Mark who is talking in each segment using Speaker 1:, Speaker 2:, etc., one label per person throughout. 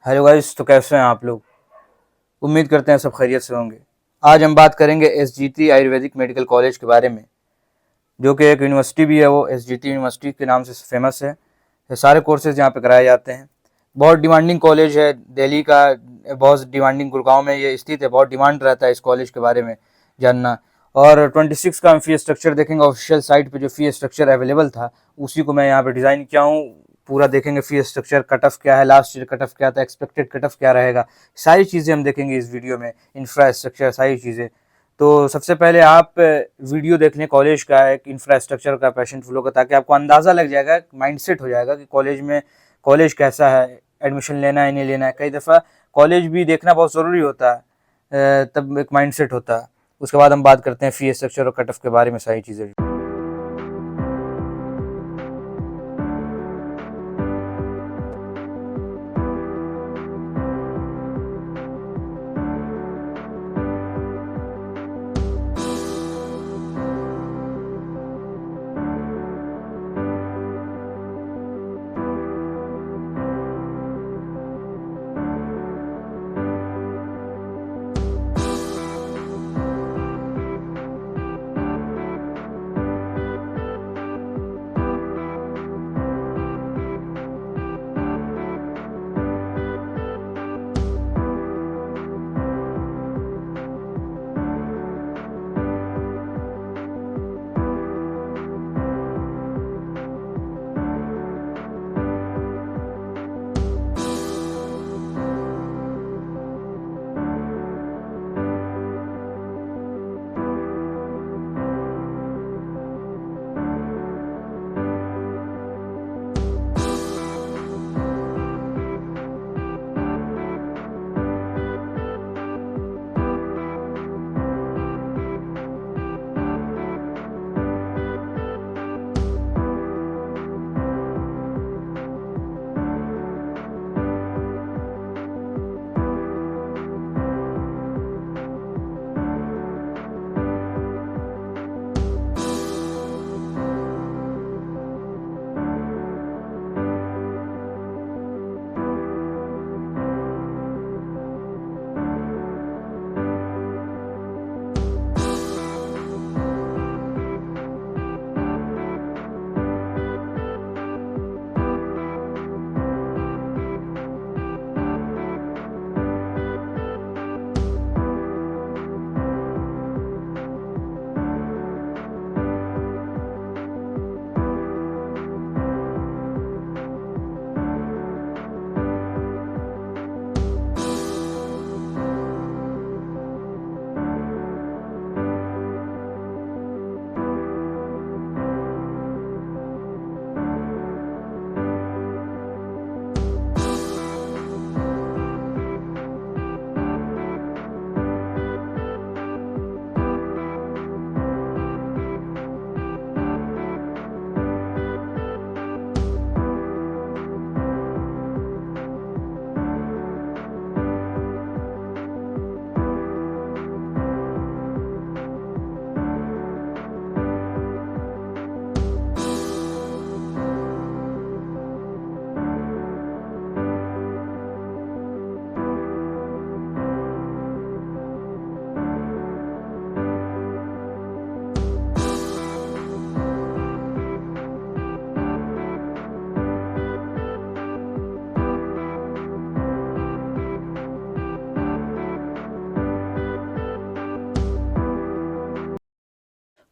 Speaker 1: Hello guys, तो कैसे हैं आप लोग। उम्मीद करते हैं सब खैरियत से होंगे। आज हम बात करेंगे एसजीटी आयुर्वेदिक मेडिकल कॉलेज के बारे में, जो कि एक यूनिवर्सिटी भी है। वो एसजीटी यूनिवर्सिटी के नाम से फेमस है। ये सारे कोर्सेज यहाँ पे कराए जाते हैं। बहुत डिमांडिंग कॉलेज है दिल्ली का। बहुत डिमांडिंग, गुड़गांव में ये स्थित है। बहुत डिमांड रहता है इस कॉलेज के बारे में जानना। और 26 का हम फी स्ट्रक्चर देखेंगे। ऑफिशियल साइट पे जो फी स्ट्रक्चर अवेलेबल था उसी को मैं यहाँ पे डिज़ाइन किया हूँ। पूरा देखेंगे फी स्ट्रक्चर, कट ऑफ क्या है, लास्ट ईयर कट ऑफ क्या था, एक्सपेक्टेड कट ऑफ क्या रहेगा। सारी चीज़ें हम देखेंगे इस वीडियो में, इंफ्रास्ट्रक्चर सारी चीज़ें। तो सबसे पहले आप वीडियो देख लें कॉलेज का, एक इंफ्रास्ट्रक्चर का, पेशेंट फ्लो का, ताकि आपको अंदाज़ा लग जाएगा, माइंडसेट हो जाएगा कि कॉलेज कैसा है, एडमिशन लेना है नहीं लेना है। कई दफ़ा कॉलेज भी देखना बहुत ज़रूरी होता है, तब एक माइंडसेट होता है। उसके बाद हम बात करते हैं फी स्ट्रक्चर और कट ऑफ के बारे में सारी चीज़ें।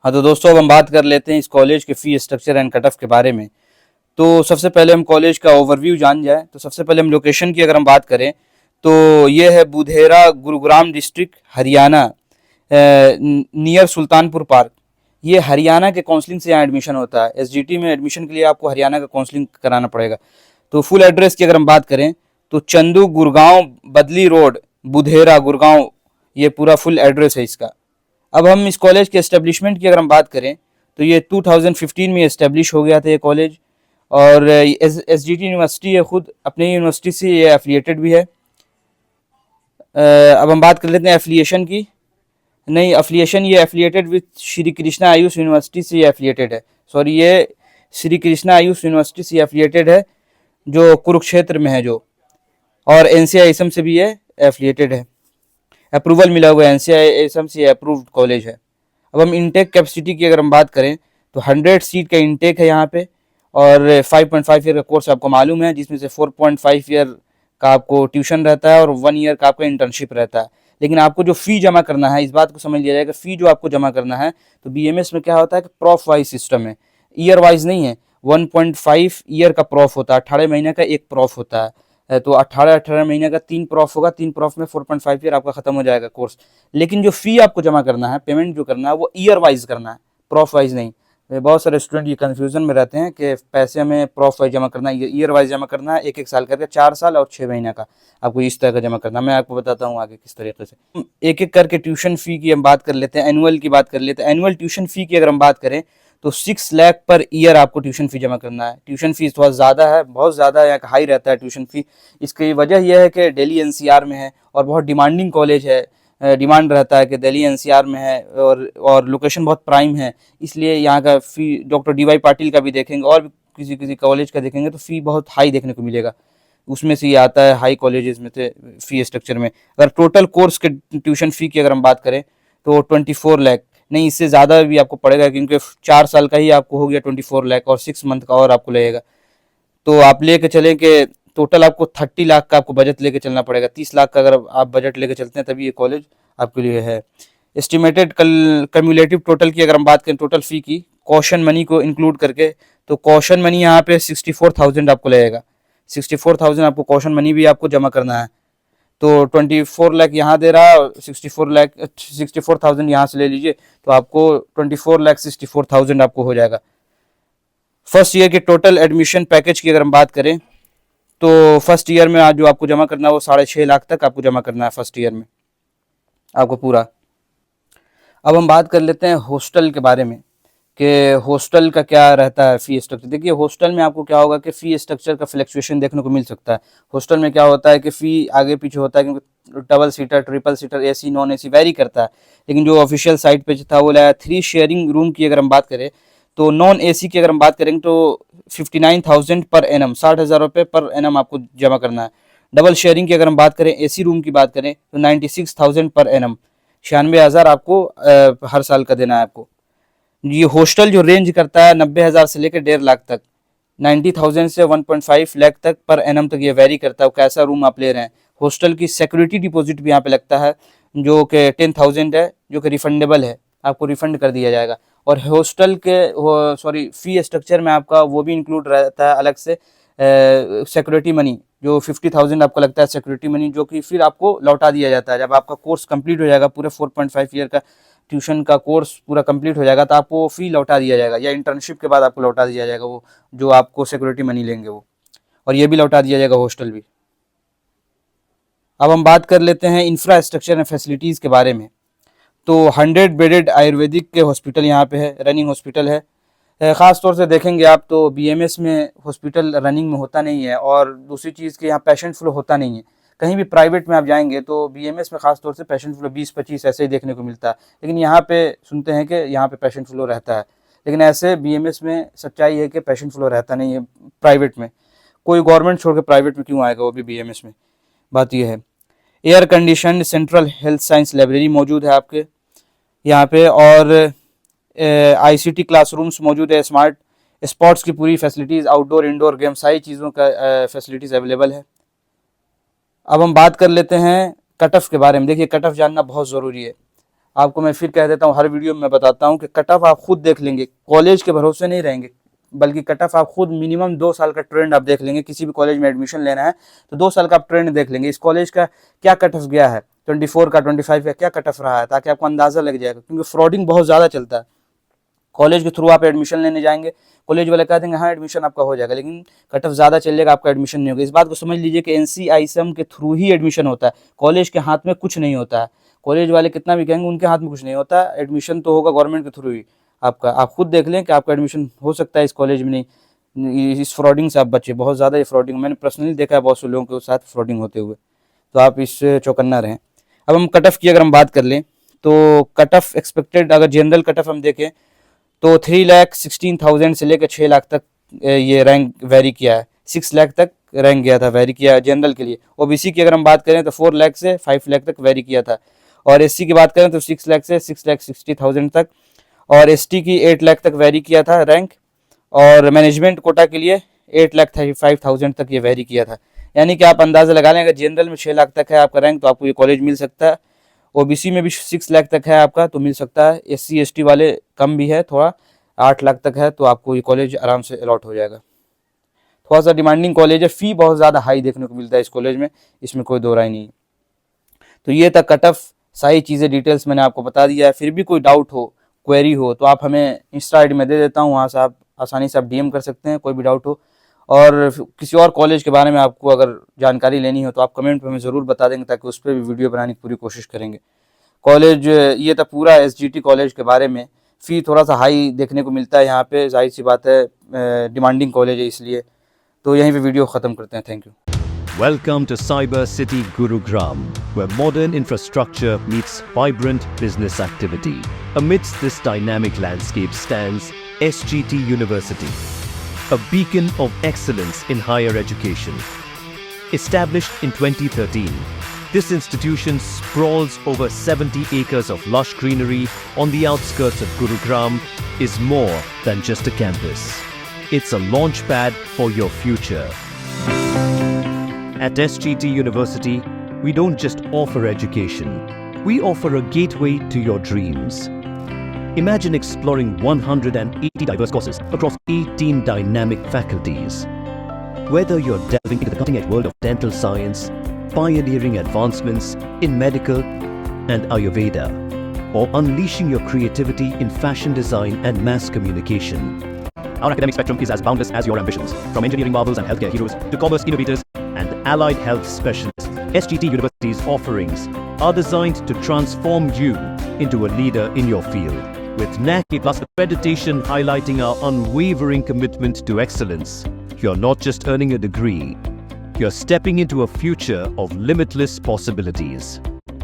Speaker 1: हाँ, तो दोस्तों अब हम बात कर लेते हैं इस कॉलेज के fee structure and cut off के बारे में। तो सबसे पहले हम कॉलेज का ओवरव्यू जान जाए तो सबसे पहले हम लोकेशन की अगर हम बात करें तो ये है Budhera, Gurugram district, Haryana, near Sultanpur park. ये हरियाणा के काउंसलिंग से यहाँ एडमिशन होता है। एसजीटी में एडमिशन के लिए आपको हरियाणा का काउंसलिंग कराना पड़ेगा। तो फुल एड्रेस की अगर हम बात करें तो चंदू गुड़गांव बदली रोड, बुधेरा, गुड़गांव, ये पूरा फुल एड्रेस है इसका। अब हम इस कॉलेज के एस्टेब्लिशमेंट की अगर हम बात करें तो ये 2015 में एस्टेब्लिश हो गया था ये कॉलेज। और एसजीटी यूनिवर्सिटी है, खुद अपनी यूनिवर्सिटी से ये एफिलिएटेड भी है। अब हम बात कर लेते हैं एफिलिएशन की। नहीं, एफिलिएशन ये affiliated with Shri Krishna Ayush university से ये एफिलिएटेड है। सॉरी, ये श्री कृष्णा आयुष यूनिवर्सिटी से एफिलिएटेड है, जो कुरुक्षेत्र में है जो। और NCI-ISM से भी ये एफिलिएटेड है, अप्रूवल मिला हुआ है, NCI-ISM से अप्रूव्ड कॉलेज है। अब हम इनटेक कैपेसिटी की अगर हम बात करें तो 100 सीट का इनटेक है यहाँ पे, और 5.5 ईयर का कोर्स आपको मालूम है, जिसमें से 4.5 ईयर का आपको ट्यूशन रहता है और 1 ईयर का आपका इंटर्नशिप रहता है। लेकिन आपको जो फ़ी जमा करना है, इस बात को समझ लिया जाएगा, फ़ी जो आपको जमा करना है, तो BMS में क्या होता है कि प्रॉफ वाइज सिस्टम है, ईयर वाइज नहीं है। 1.5 ईयर का प्रॉफ होता है, 18 महीने का एक प्रॉफ होता है, तो 18 महीने का 3 प्रॉफ होगा, 3 प्रॉफ में 4.5 ईयर आपका खत्म हो जाएगा कोर्स। लेकिन जो फ़ी आपको जमा करना है, पेमेंट जो करना है, वो ईयर वाइज करना है, प्रॉफ वाइज नहीं। बहुत सारे स्टूडेंट ये कन्फ्यूजन में रहते हैं कि पैसे हमें प्रॉफ वाइज जमा करना है, ईयर वाइज जमा करना है, 1-1 साल करके 4 साल और 6 महीने का आपको इस तरह का जमा करना है। मैं आपको बताता हूँ आगे किस तरीके से। एक-एक करके ट्यूशन फ़ी की हम बात कर लेते हैं, एनुअल की बात कर लेते हैं। एनुअल ट्यूशन फ़ी की अगर हम बात करें तो 6 लाख पर ईयर आपको ट्यूशन फ़ी जमा करना है। ट्यूशन फ़ीस थोड़ा ज़्यादा है, बहुत ज़्यादा यहाँ हाई रहता है ट्यूशन फ़ी। इसकी वजह यह है कि दिल्ली NCR में है और बहुत डिमांडिंग कॉलेज है, डिमांड रहता है कि दिल्ली NCR में है और लोकेशन बहुत प्राइम है, इसलिए यहाँ का फ़ी डॉक्टर DY पाटिल का भी देखेंगे और भी किसी किसी कॉलेज का देखेंगे तो फ़ी बहुत हाई देखने को मिलेगा। उसमें से ये आता है हाई कॉलेजेस में से फ़ी स्ट्रक्चर में। अगर टोटल कोर्स के ट्यूशन फ़ी की अगर हम बात करें तो 24 लाख, नहीं इससे ज़्यादा भी आपको पड़ेगा, क्योंकि 4 साल का ही आपको हो गया 24 लाख और 6 मंथ का और आपको लगेगा। तो आप लेके चलें कि टोटल आपको 30 लाख का आपको बजट लेके चलना पड़ेगा। 30 लाख का अगर आप बजट लेके चलते हैं तभी ये कॉलेज आपके लिए है। एस्टिमेटेड कम्युलेटिव टोटल की अगर हम बात करें, टोटल फ़ी की कॉशन मनी को इंक्लूड करके, तो कॉशन मनी यहाँ पे 64,000 आपको लगेगा। 64,000 आपको कॉशन मनी भी आपको जमा करना है। तो 24 लाख यहाँ दे रहा है, 64,000 यहाँ से ले लीजिए, तो आपको 24,64,000 आपको हो जाएगा। फर्स्ट ईयर के टोटल एडमिशन पैकेज की अगर हम बात करें तो फर्स्ट ईयर में आज जो आपको जमा करना है वो 6.5 लाख तक आपको जमा करना है फर्स्ट ईयर में आपको पूरा। अब हम बात कर लेते हैं हॉस्टल के बारे में कि हॉस्टल का क्या रहता है फ़ी स्ट्रक्चर। देखिए हॉस्टल में आपको क्या होगा कि फ़ी स्ट्रक्चर का फ्लक्चुएशन देखने को मिल सकता है। हॉस्टल में क्या होता है कि फ़ी आगे पीछे होता है, क्योंकि double seater, triple seater, AC, non AC very करता है। लेकिन जो ऑफिशियल साइट पे था वो लाया 3 शेयरिंग रूम की अगर हम बात करें तो नॉन AC की अगर हम बात करेंगे तो 59,000 पर एनम, 60,000 रुपये पर एनम आपको जमा करना है। डबल शेयरिंग की अगर हम बात करें, AC रूम की बात करें तो 96,000 पर एनम, 96,000 आपको हर साल का देना है आपको। ये हॉस्टल जो रेंज करता है 90,000 से लेकर 1.5 लाख तक, 90,000 से 1.5 लाख तक पर एनम तक ये वेरी करता है कैसा रूम आप ले रहे हैं। हॉस्टल की सिक्योरिटी डिपॉजिट भी यहाँ पे लगता है जो कि 10,000 है, जो कि रिफंडेबल है, आपको रिफंड कर दिया जाएगा। और हॉस्टल के फ़ी स्ट्रक्चर में आपका वो भी इंक्लूड रहता है अलग से सिक्योरिटी मनी, जो 50,000 आपको लगता है सिक्योरिटी मनी, जो कि फिर आपको लौटा दिया जाता है। जब आपका कोर्स कंप्लीट हो जाएगा, पूरे 4.5 ईयर का ट्यूशन का कोर्स पूरा कंप्लीट हो जाएगा तो आपको फ़ी लौटा दिया जाएगा, या इंटर्नशिप के बाद आपको लौटा दिया जाएगा वो जो आपको सिक्योरिटी मनी लेंगे वो, और ये भी लौटा दिया जाएगा हॉस्टल भी। अब हम बात कर लेते हैं इंफ्रास्ट्रक्चर एंड फैसिलिटीज़ के बारे में। तो 100 बेडेड आयुर्वेदिक के हॉस्पिटल यहाँ पे है, रनिंग हॉस्पिटल है। ख़ास तौर से देखेंगे आप तो BMS में हॉस्पिटल रनिंग में होता नहीं है, और दूसरी चीज़ कि यहाँ पेशेंट फ्लो होता नहीं है। कहीं भी प्राइवेट में आप जाएंगे तो BMS में ख़ास तौर से पेशेंट फ्लो 20-25 ऐसे ही देखने को मिलता है, लेकिन यहाँ पे सुनते हैं कि यहाँ पे पेशेंट फ्लो रहता है। लेकिन ऐसे BMS में सच्चाई है कि पेशेंट फ्लो रहता नहीं है प्राइवेट में। कोई गवर्नमेंट छोड़ के प्राइवेट में क्यों आएगा, वो भी BMS में। बात यह है। Air condition central health science library मौजूद है आपके यहाँ पे, और ICT क्लासरूम्स मौजूद है, स्मार्ट स्पोर्ट्स की पूरी फैसिलिटीज़, आउटडोर इंडोर गेम सारी चीज़ों का फैसिलिटीज़ अवेलेबल है। अब हम बात कर लेते हैं कट ऑफ के बारे में। देखिए कट ऑफ जानना बहुत ज़रूरी है, आपको मैं फिर कह देता हूँ, हर वीडियो में मैं बताता हूँ कि कट ऑफ आप खुद देख लेंगे, कॉलेज के भरोसे नहीं रहेंगे, बल्कि कट ऑफ आप खुद मिनिमम 2 साल का ट्रेंड आप देख लेंगे। किसी भी कॉलेज में एडमिशन लेना है तो 2 साल का आप ट्रेंड देख लेंगे, इस कॉलेज का क्या कट ऑफ गया है, 24 का 25 का क्या कट ऑफ रहा है, ताकि आपको अंदाज़ा लग जाएगा, क्योंकि फ्रॉडिंग बहुत ज़्यादा चलता है। कॉलेज के थ्रू आप एडमिशन लेने जाएंगे, कॉलेज वाले कह देंगे हाँ एडमिशन आपका हो जाएगा, लेकिन कट ऑफ ज़्यादा चलेगा, आपका एडमिशन नहीं होगा। इस बात को समझ लीजिए कि NCI-ISM के थ्रू ही एडमिशन होता है, कॉलेज के हाथ में कुछ नहीं होता है। कॉलेज वाले कितना भी कहेंगे उनके हाथ में कुछ नहीं होता, एडमिशन तो होगा गवर्नमेंट के थ्रू ही आपका। आप खुद देख लें कि आपका एडमिशन हो सकता है इस कॉलेज में नहीं। इस फ्रॉडिंग से आप बचे, बहुत ज़्यादा ये फ्रॉडिंग मैंने पर्सनली देखा है बहुत से लोगों के साथ फ्रॉडिंग होते हुए, तो आप इससे चौकन्ना रहें। अब हम कट ऑफ की अगर हम बात कर लें तो कट ऑफ एक्सपेक्टेड, अगर जनरल कट ऑफ हम देखें तो 3,16,000 से लेकर 6 लाख तक ये रैंक वेरी किया है, 6 लाख तक रैंक गया था, वेरी किया जनरल के लिए। ओबीसी की अगर हम बात करें तो 4 लाख से 5 लाख तक वेरी किया था, और एससी की बात करें तो 6 लाख से 6,60,000 तक, और एसटी की 8 लाख तक वेरी किया था रैंक, और मैनेजमेंट कोटा के लिए 8,35,000 तक ये वेरी किया था। यानी कि आप अंदाज़ा लगा लें, अगर जनरल में 6 लाख तक है आपका रैंक तो आपको ये कॉलेज मिल सकता है, ओबीसी में भी 6 लाख तक है आपका तो मिल सकता है, एससी एसटी वाले कम भी है थोड़ा, 8 लाख तक है तो आपको ये कॉलेज आराम से अलॉट हो जाएगा। थोड़ा सा डिमांडिंग कॉलेज है, फ़ी बहुत ज़्यादा हाई देखने को मिलता है इस कॉलेज में, इसमें कोई दो राय नहीं। तो ये था कट ऑफ, सारी चीज़ें डिटेल्स मैंने आपको बता दिया है। फिर भी कोई डाउट हो, क्वेरी हो तो आप हमें इंस्टा आईडी में दे देता हूँ, वहाँ से आप आसानी से आप डीएम कर सकते हैं कोई भी डाउट हो। और किसी और कॉलेज के बारे में आपको अगर जानकारी लेनी हो तो आप कमेंट में हमें ज़रूर बता देंगे, ताकि उस पर भी वीडियो बनाने की पूरी कोशिश करेंगे। कॉलेज ये था पूरा एसजीटी कॉलेज के बारे में। फ़ी थोड़ा सा हाई देखने को मिलता है यहाँ पे, जाहिर सी बात है, डिमांडिंग कॉलेज है इसलिए। तो यहीं पे वीडियो ख़त्म करते हैं, thank you.
Speaker 2: Welcome to Cyber City Gurugram, where modern infrastructure meets vibrant business activity. Amidst this dynamic landscape stands SGT University, a beacon of excellence in higher education. Established in 2013, this institution sprawls over 70 acres of lush greenery on the outskirts of Gurugram is more than just a campus. It's a launchpad for your future. At SGT University, we don't just offer education, we offer a gateway to your dreams. Imagine exploring 180 diverse courses across 18 dynamic faculties. Whether you're delving into the cutting-edge world of dental science, pioneering advancements in medical and Ayurveda, or unleashing your creativity in fashion design and mass communication, our academic spectrum is as boundless as your ambitions. From engineering marvels and healthcare heroes to commerce innovators and allied health specialists, SGT University's offerings are designed to transform you into a leader in your field. With NAC A+ accreditation highlighting our unwavering commitment to excellence, you're not just earning a degree, you're stepping into a future of limitless possibilities.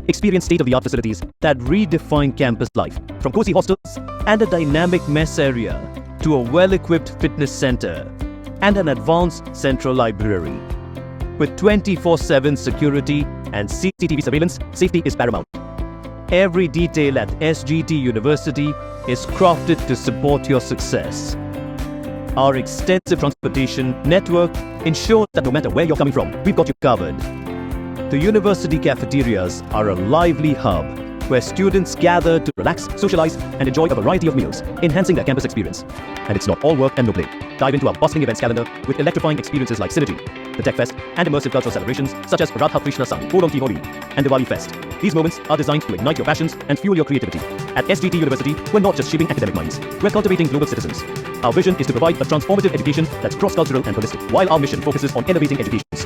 Speaker 2: Experience state-of-the-art facilities that redefine campus life, from cozy hostels and a dynamic mess area to a well-equipped fitness center and an advanced central library. With 24/7 security and CCTV surveillance, safety is paramount. Every detail at SGT University is crafted to support your success. Our extensive transportation network ensures that no matter where you're coming from, we've got you covered. The university cafeterias are a lively hub where students gather to relax, socialize, and enjoy a variety of meals, enhancing their campus experience. And it's not all work and no play. Dive into our bustling events calendar with electrifying experiences like Synergy, the Tech Fest, and immersive cultural celebrations such as Radha Krishna Sangh, Poronki Holi, and Diwali Fest. These moments are designed to ignite your passions and fuel your creativity. At SGT University, we're not just shaping academic minds, we're cultivating global citizens. Our vision is to provide a transformative education that's cross-cultural and holistic, while our mission focuses on elevating education standards